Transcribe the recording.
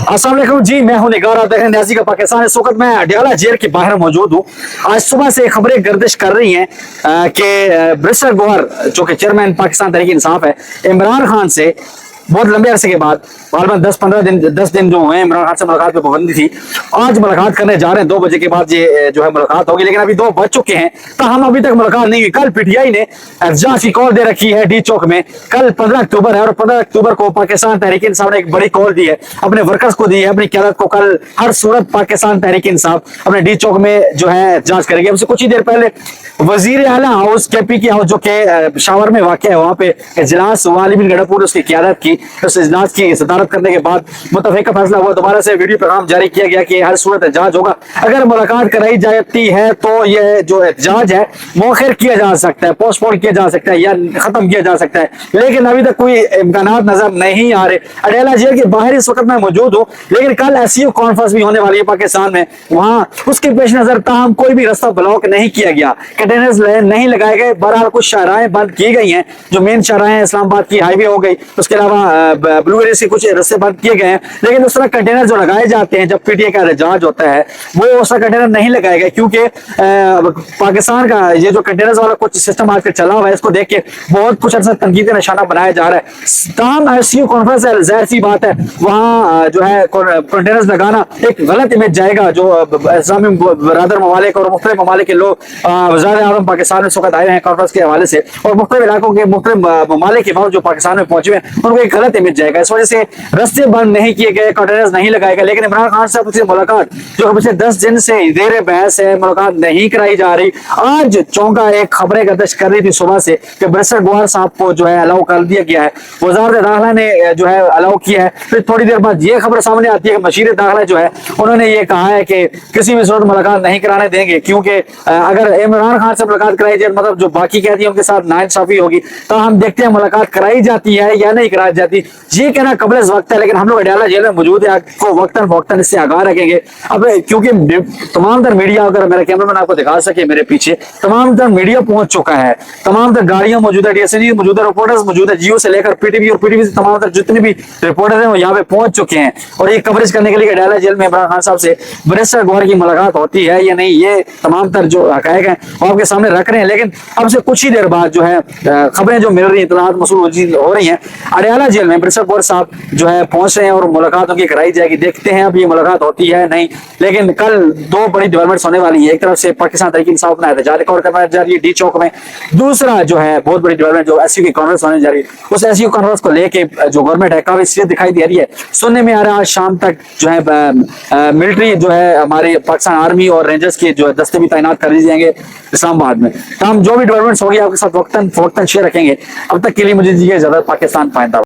अस्सलाम वालेकुम जी, मैं हूं निगार, आप देख रहे हैं न्याजी का पाकिस्तान। इस वक्त मैं अडयाला जेल के बाहर मौजूद हूं। आज सुबह से खबरें गर्दिश कर रही हैं कि बैरिस्टर गौहर जो कि चेयरमैन पाकिस्तान तहरीक इंसाफ है, इमरान खान से बहुत लंबे अरसे के बाद तकरीबन 10 दिन जो हुए इमरान खान से मुलाकात पे पाबंदी थी, आज मुलाकात करने जा रहे हैं। 2 बजे के बाद ये जो है मुलाकात होगी, लेकिन अभी 2 बज चुके हैं तो हम अभी तक मुलाकात नहीं हुई। कल पीटीआई ने एहतजाज की कॉल दे रखी है डी चौक में। कल 15 अक्टूबर है और 15 अक्टूबर को पाकिस्तान तहरीक इंसाफ ने एक बड़ी कॉल दी है, अपने वर्कर्स को दी है, अपनी क़यादत को। कल हर सूरत पाकिस्तान तहरीक इंसाफ अपने डी चौक में जो है एहतजाज करेगी। हमसे कुछ ही देर पहले वजीर आला हाउस केपी की हाउस जो कि शावर में वाक़ है, वहाँ पे इजलास वाली बिन गढ़पुर उसकी क़यादत की, उस इजलास की सदारत करने के बाद मुतफ़िक़ा फैसला हुआ। दोबारा से वीडियो पैगाम जारी किया गया कि हर सूरत एहतजाज होगा। अगर मुलाकात कराई जाती है तो ये जो एहतजाज है मौखर किया जा सकता है, पोस्टपोन किया जा सकता है या खत्म किया जा सकता है, लेकिन अभी तक कोई इम्कानात नजर नहीं आ रहे। अडयाला जेल के बाहर इस वक्त मैं मौजूद हूँ, लेकिन कल एससीओ कॉन्फ्रेंस भी होने वाली है पाकिस्तान में। वहाँ उसके पेश नजर ताहम कोई भी रास्ता ब्लॉक नहीं किया गया, कंटेनर्स नहीं लगाए गए। बहरहाल कुछ शाहराहें बंद की गई हैं, जो मेन शाहराहें इस्लामाबाद की हाईवे हो गई, उसके अलावा ब्लू एरिया से कुछ रास्ते बंद किए गए हैं। लेकिन उस तरह कंटेनर जो लगाए जाते हैं जब पीटीए का एहतजाज होता है, वो उस तरह कंटेनर नहीं लगाए गए, क्योंकि पाकिस्तान का ये जो कंटेनर्स वाला कुछ सिस्टम आजकल चला हुआ है, इसको देख के बहुत कुछ अर्सा तनकीद का निशाना बनाया जा रहा है। तमाम एससीओ कॉन्फ्रेंस है, जाहिर सी बात है वहाँ जो है कंटेनर्स लगाना एक गलत इमेज जाएगा। जो इस्लामी बरादर ममालिक और मुख्तलिफ ममालिक के लोग वज़ीर आज़म पाकिस्तान में इस वक्त आए हैं कॉन्फ्रेंस के हवाले से, और मुख्तलिफ इलाकों के मुख्तलिफ ममालिक के बाद जो पाकिस्तान में पहुंचे हैं उनको एक गलत इमेज जाएगा। इस वजह से रास्ते बंद नहीं किए गए, कंटेनर्स नहीं लगाए गए। लेकिन इमरान खान साहब से मुलाकात जो पिछले 10 दिन से जेर बहस है, मुलाकात नहीं कराई जा रही। आज चौंका एक खबरें गर्दिश कर रही थी सुबह से कि बैरिस्टर गौहर साहब को जो है अलाउ कर दिया गया है, वज़ारत दाखिला ने जो है अलाउ किया है। फिर थोड़ी देर बाद ये खबर सामने आती है कि मशीर दाखिला जो है उन्होंने ये कहा है कि किसी भी सूरत मुलाकात नहीं कराने देंगे, क्योंकि अगर इमरान खान से मुलाकात कराई जाए मतलब जो बाकी कहती है उनके साथ नाइंसाफी होगी। तो हम देखते हैं मुलाकात कराई जाती है या नहीं कराई जाती। ये कहना कबल वक्त है, लेकिन हम लोग अडयाला जेल में मौजूद है, आपको वक्तन फौक्तन इससे आगाह रखेंगे। अब क्योंकि तमाम तर मीडिया, अगर मेरा कैमरामैन आपको दिखा सके मेरे पीछे, तमाम तर मीडिया पहुंच चुका है, तमाम तर गाड़ियां मौजूद है, डीएसएनजी मौजूद है, रिपोर्टर्स मौजूद है, जियो से लेकर पीटीवी और पीटीवी से तमाम तर जितने भी रिपोर्टर्स हैं वो यहाँ पे पहुंच चुके हैं, और ये कवरेज करने के लिए अडयाला जेल में इमरान खान साहब से बैरिस्टर गौहर की मुलाकात होती है या नहीं, ये तमाम तर जो हकायक हैं वो आपके सामने रख रहे हैं। लेकिन अब से कुछ ही देर बाद जो है खबरें जो मिल रही हैं, मसूल हो रही हैं, अडयाला जेल में बैरिस्टर गौहर साहब जो है पहुंच रहे हैं और मुलाकात उनकी कराई जाएगी। देखते हैं अब ये मुलाकात होती है नहीं। लेकिन कल 2 बड़ी डेवलपमेंट्स होने वाली है। एक तरफ से पाकिस्तान तहरीक इंसाफ अपना एहतजाज रिकॉर्ड करने जा रही है डी चौक में, दूसरा जो है बहुत बड़ी डेवलपमेंट जो एससीओ की कॉन्फ्रेंस होने जा रही है, उस एससीओ कॉन्फ्रेंस को लेके जो गवर्नमेंट है काफी सीरियस दिखाई दे रही है। सुनने में आ रहा है आज शाम तक जो है मिलिट्री जो है हमारे पाकिस्तान आर्मी और रेंजर्स के जो है दस्ते भी तैनात कर दिए जाएंगे इस्लामाबाद में। तो हम जो भी डेवलपमेंट्स होगी आपके साथ वक्तन शेयर रखेंगे। अब तक के लिए मुझे दीजिए इजाजत। पाकिस्तान पाइंदा।